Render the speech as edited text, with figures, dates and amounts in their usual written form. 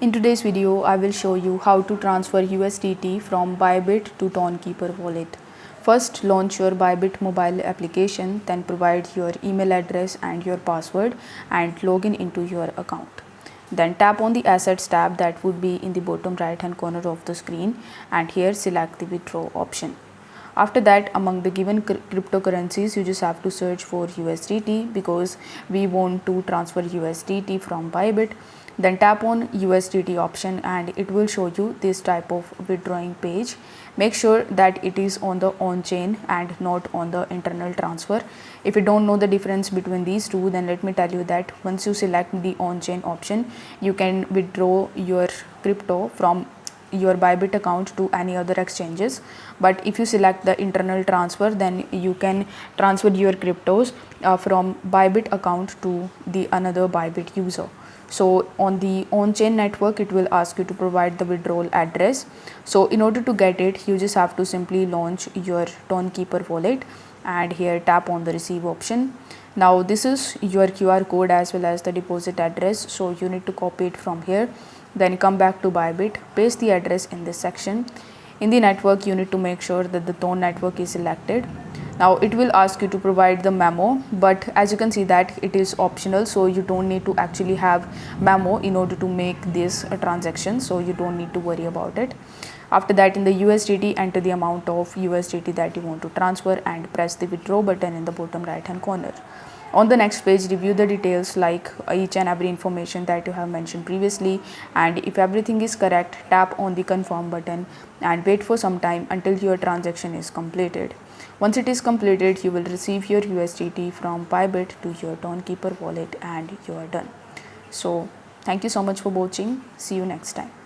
In today's video, I will show you how to transfer USDT from Bybit to Tonkeeper wallet. First, launch your Bybit mobile application, then provide your email address and your password and log in into your account. Then tap on the Assets tab that would be in the bottom right hand corner of the screen, and here select the withdraw option. After that, among the given cryptocurrencies, you just have to search for USDT because we want to transfer USDT from Bybit. Then tap on USDT option and it will show you this type of withdrawing page. Make sure that it is on the on-chain and not on the internal transfer. If you don't know the difference between these two, then let me tell you that once you select the on-chain option, you can withdraw your crypto from your Bybit account to any other exchanges. But if you select the internal transfer, then you can transfer your cryptos from Bybit account to the another Bybit user. So on the on-chain network, it will ask you to provide the withdrawal address. So in order to get it, you just have to simply launch your Tonkeeper wallet and here tap on the receive option. Now this is your QR code as well as the deposit address, so you need to copy it from here. Then come back to Bybit, paste the address in this section. In the network, you need to make sure that the Ton network is selected. Now it will ask you to provide the memo, but as you can see that it is optional, so you don't need to actually have memo in order to make this a transaction, so you don't need to worry about it. After that, in the USDT, enter the amount of USDT that you want to transfer and press the withdraw button in the bottom right hand corner. On the next page, review the details like each and every information that you have mentioned previously, and if everything is correct, tap on the confirm button and wait for some time until your transaction is completed. Once it is completed, you will receive your USDT from Bybit to your Tonkeeper wallet and you are done. So thank you so much for watching. See you next time.